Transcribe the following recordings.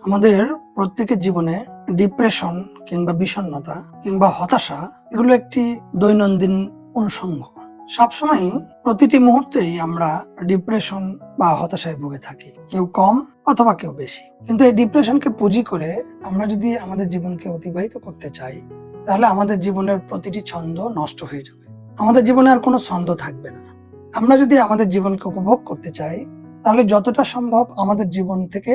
আমাদের প্রত্যেকের জীবনে ডিপ্রেশন কিংবা বিষণ্ণতা কিংবা হতাশা এগুলো একটি দৈনন্দিন অনুষঙ্গ। সবসময় প্রতিটি মুহূর্তেই আমরা ডিপ্রেশন বা হতাশায় ভুগে থাকি, কেউ কম অথবা কেউ বেশি। কিন্তু এই ডিপ্রেশনকে পুঁজি করে আমরা যদি আমাদের জীবনকে অতিবাহিত করতে চাই, তাহলে আমাদের জীবনের প্রতিটি ছন্দ নষ্ট হয়ে যাবে, আমাদের জীবনে আর কোনো ছন্দ থাকবে না। আমরা যদি আমাদের জীবনকে উপভোগ করতে চাই, তাহলে যতটা সম্ভব আমাদের জীবন থেকে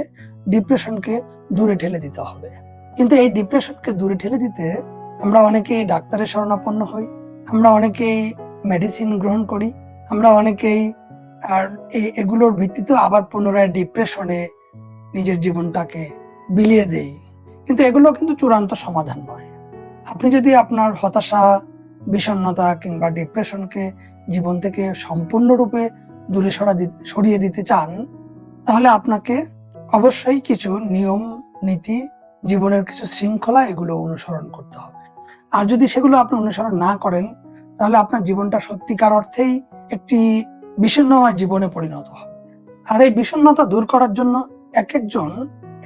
ডিপ্রেশনকে দূরে ঠেলে দিতে হবে। কিন্তু এই ডিপ্রেশনকে দূরে ঠেলে দিতে আমরা অনেকেই ডাক্তারের শরণাপন্ন হই, আমরা অনেকেই মেডিসিন গ্রহণ করি, আমরা অনেকেই আর এগুলোর ভিত্তিতে আবার পুনরায় ডিপ্রেশনে নিজের জীবনটাকে বিলিয়ে দেই। কিন্তু এগুলো কিন্তু চূড়ান্ত সমাধান নয়। আপনি যদি আপনার হতাশা, বিষণ্ণতা কিংবা ডিপ্রেশনকে জীবন থেকে সম্পূর্ণরূপে দূরে সরিয়ে দিতে চান, তাহলে আপনাকে অবশ্যই কিছু নিয়ম নীতি, জীবনের কিছু শৃঙ্খলা এগুলো অনুসরণ করতে হবে। আর যদি সেগুলো আপনি অনুসরণ না করেন, তাহলে আপনার জীবনটা সত্যিকার অর্থেই একটি বিষণ্ণময় জীবনে পরিণত হবে। আর এই বিষণ্ণতা দূর করার জন্য এক একজন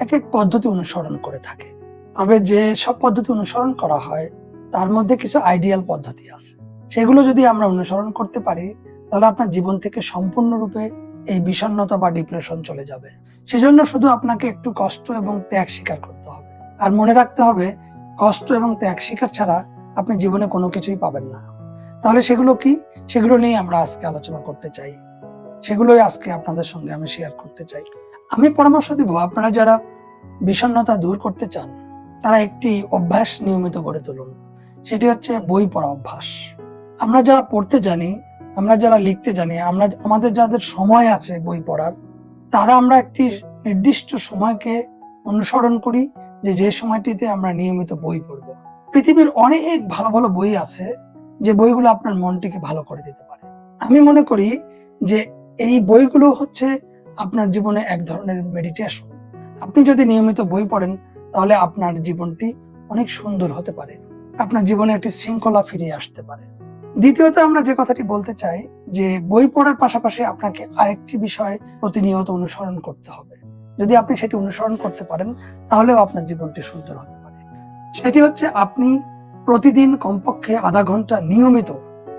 এক এক পদ্ধতি অনুসরণ করে থাকে। তবে যে সব পদ্ধতি অনুসরণ করা হয় তার মধ্যে কিছু আইডিয়াল পদ্ধতি আছে। সেগুলো যদি আমরা অনুসরণ করতে পারি, তাহলে আপনার জীবন থেকে সম্পূর্ণরূপে এই বিষণ্ণতা বা ডিপ্রেশন চলে যাবে। সেজন্য শুধু আপনাকে একটু কষ্ট এবং ত্যাগ স্বীকার করতে হবে। আর মনে রাখতে হবে, কষ্ট এবং ত্যাগ স্বীকার ছাড়া আপনি জীবনে কোনো কিছুই পাবেন না। তাহলে সেগুলো কি? সেগুলো নিয়ে আমরা আজকে আলোচনা করতে চাই। সেগুলোই আজকে আপনাদের সঙ্গে আমি শেয়ার করতে চাই। আমি পরামর্শ দিব, আপনারা যারা বিষণ্ণতা দূর করতে চান, তারা একটি অভ্যাস নিয়মিত গড়ে তুলুন। সেটি হচ্ছে বই পড়া অভ্যাস। আমরা যারা পড়তে জানি, আমরা যারা লিখতে জানি, আমাদের যাদের সময় আছে বই পড়ার, তারা আমরা একটি নির্দিষ্ট সময়কে অনুসরণ করি, যে সময়টিতে আমরা নিয়মিত বই পড়ব। পৃথিবীর অনেক ভালো ভালো বই আছে, যে বইগুলো আপনার মনটিকে ভালো করে দিতে পারে। আমি মনে করি যে এই বইগুলো হচ্ছে আপনার জীবনে এক ধরনের মেডিটেশন। আপনি যদি নিয়মিত বই পড়েন, তাহলে আপনার জীবনটি অনেক সুন্দর হতে পারে, আপনার জীবনে একটি শৃঙ্খলা ফিরিয়ে আসতে পারে। দ্বিতীয়ত আমরা যে কথাটি বলতে চাই, যে বই পড়ার পাশাপাশি আপনাকে আরেকটি বিষয় প্রতিনিয়ত অনুসরণ করতে হবে। যদি আপনি সেটি অনুসরণ করতে পারেন, তাহলেও আপনার জীবনটি সুন্দর হতে পারে। সেটি হচ্ছে, আপনি প্রতিদিন কমপক্ষে আধা ঘন্টা নিয়মিত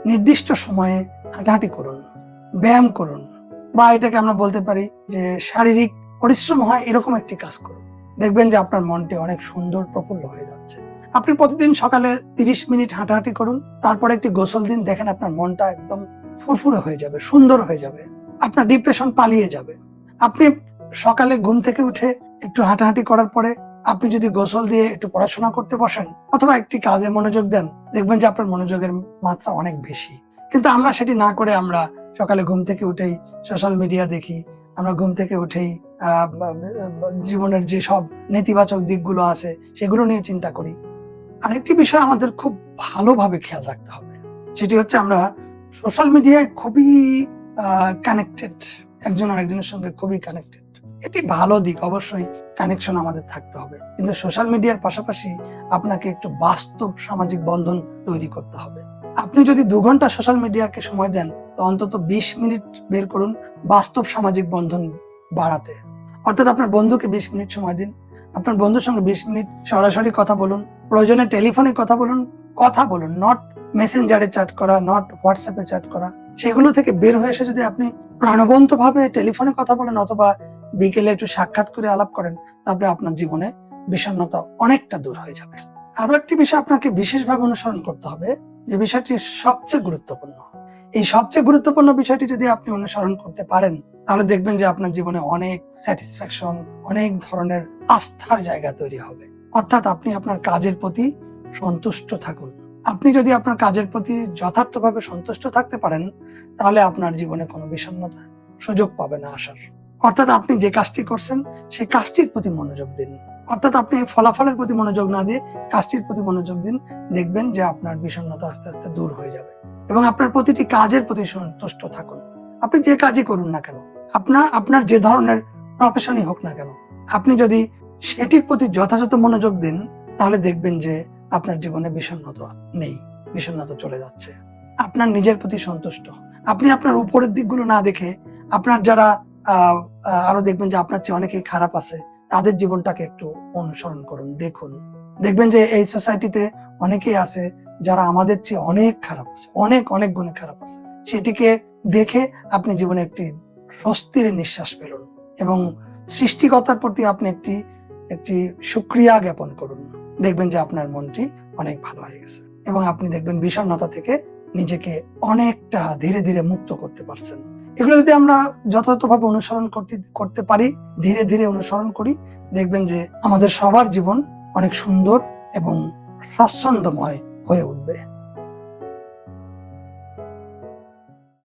নির্দিষ্ট সময়ে হাঁটাহাঁটি করুন, ব্যায়াম করুন, বা এটাকে আমরা বলতে পারি যে শারীরিক পরিশ্রম হয় এরকম একটি কাজ করুন। দেখবেন যে আপনার মনটি অনেক সুন্দর, প্রফুল্ল হয়ে যাচ্ছে। আপনি প্রতিদিন সকালে 30 মিনিট হাঁটাহাঁটি করুন, তারপরে একটি গোসল দিন, দেখেন আপনার মনটা একদম ফুরফুরে হয়ে যাবে, সুন্দর হয়ে যাবে, আপনার ডিপ্রেশন পালিয়ে যাবে। আপনি সকালে ঘুম থেকে উঠে একটু হাঁটাহাঁটি করার পরে আপনি যদি গোসল দিয়ে একটু পড়াশোনা করতে বসেন অথবা একটি কাজে মনোযোগ দেন, দেখবেন যে আপনার মনোযোগের মাত্রা অনেক বেশি। কিন্তু আমরা সেটি না করে আমরা সকালে ঘুম থেকে উঠেই সোশ্যাল মিডিয়া দেখি, আমরা ঘুম থেকে উঠেই জীবনের যে সব নেতিবাচক দিকগুলো আছে সেগুলো নিয়ে চিন্তা করি। আরেকটি বিষয় আমাদের খুব ভালোভাবে খেয়াল রাখতে হবে, সেটি হচ্ছে আমরা সোশ্যাল মিডিয়ায় খুবই কানেক্টেড, একজন আরেকজনের সঙ্গে খুবই কানেক্টেড। এটি ভালো দিক, অবশ্যই কানেকশন আমাদের থাকতে হবে, কিন্তু সোশ্যাল মিডিয়ার পাশাপাশি আপনাকে একটু বাস্তব সামাজিক বন্ধন তৈরি করতে হবে। আপনি যদি 2 ঘন্টা সোশ্যাল মিডিয়াকে সময় দেন, তো অন্তত 20 মিনিট বের করুন বাস্তব সামাজিক বন্ধন বাড়াতে। অর্থাৎ আপনার বন্ধুকে 20 মিনিট সময় দিন, আপনার বন্ধুর সঙ্গে 20 মিনিট সরাসরি কথা বলুন, প্রয়োজনে টেলিফোনে কথা বলুন, নট মেসেঞ্জারে চ্যাট করা, নট হোয়াটসঅ্যাপে চ্যাট করা। সেগুলো থেকে বের হয়ে এসে যদি আপনি প্রাণবন্ত ভাবে টেলিফোনে কথা বলেন অথবা বিকেলে একটু সাক্ষাৎ করে আলাপ করেন, তারপরে আপনার জীবনে বিষণ্ণতা অনেকটা দূর হয়ে যাবে। আরো একটি বিষয় আপনাকে বিশেষভাবে অনুসরণ করতে হবে, যে বিষয়টি সবচেয়ে গুরুত্বপূর্ণ। এই সবচেয়ে গুরুত্বপূর্ণ বিষয়টি যদি আপনি অনুসরণ করতে পারেন, তাহলে দেখবেন যে আপনার জীবনে অনেক স্যাটিসফ্যাকশন, অনেক ধরনের আস্থার জায়গা তৈরি হবে। অর্থাৎ আপনি আপনার কাজের প্রতি সন্তুষ্ট থাকুন। আপনি যদি আপনার কাজের প্রতি যথার্থভাবে সন্তুষ্ট থাকতে পারেন, তাহলে আপনার জীবনে কোনো বিষণ্ণতা সুযোগ পাবে না আসার। অর্থাৎ আপনি যে কাজটি করছেন সেই কাজটির প্রতি মনোযোগ দিন। অর্থাৎ আপনি ফলাফলের প্রতি মনোযোগ না দিয়ে কাজটির প্রতি মনোযোগ দিন, দেখবেন যে আপনার বিষণ্ণতা আস্তে আস্তে দূর হয়ে যাবে। এবং আপনার প্রতিটি কাজের প্রতি সন্তুষ্ট থাকুন। আপনি যে কাজই করুন না কেন, আপনার যে ধরনের প্রফেশনই হোক না কেন, আপনি যদি সেটির প্রতি যথাযথ মনোযোগ দিন, তাহলে দেখবেন যে আপনার জীবনে বিষণ্ণতা নেই, বিষণ্ণতা চলে যাচ্ছে। আপনার নিজের প্রতি সন্তুষ্ট। আপনি আপনার উপরের দিকগুলো না দেখে আপনার যারা আরো দেখবেন যে আপনার চেয়ে অনেকেই খারাপ আছে, তাদের জীবনটাকে একটু অনুসরণ করুন, দেখুন। দেখবেন যে এই সোসাইটিতে অনেকেই আছে যারা আমাদের চেয়ে অনেক খারাপ আছে, অনেক অনেক গুণে খারাপ আছে। সেটিকে দেখে আপনি জীবনে একটি স্বস্তির নিঃশ্বাস ফেলুন এবং সৃষ্টিকর্তার প্রতি আপনি একটি শুকরিয়া জ্ঞাপন করুন। দেখবেন যে আপনার মনটি অনেক ভালো হয়ে গেছে এবং আপনি দেখবেন বিষণ্ণতা থেকে নিজেকে অনেকটা ধীরে ধীরে মুক্ত করতে পারছেন। এগুলো যদি আমরা যথাযথভাবে অনুসরণ করতে পারি, ধীরে ধীরে অনুসরণ করি, দেখবেন যে আমাদের সবার জীবন অনেক সুন্দর এবং স্বাচ্ছন্দ্যময় হয়ে উঠবে।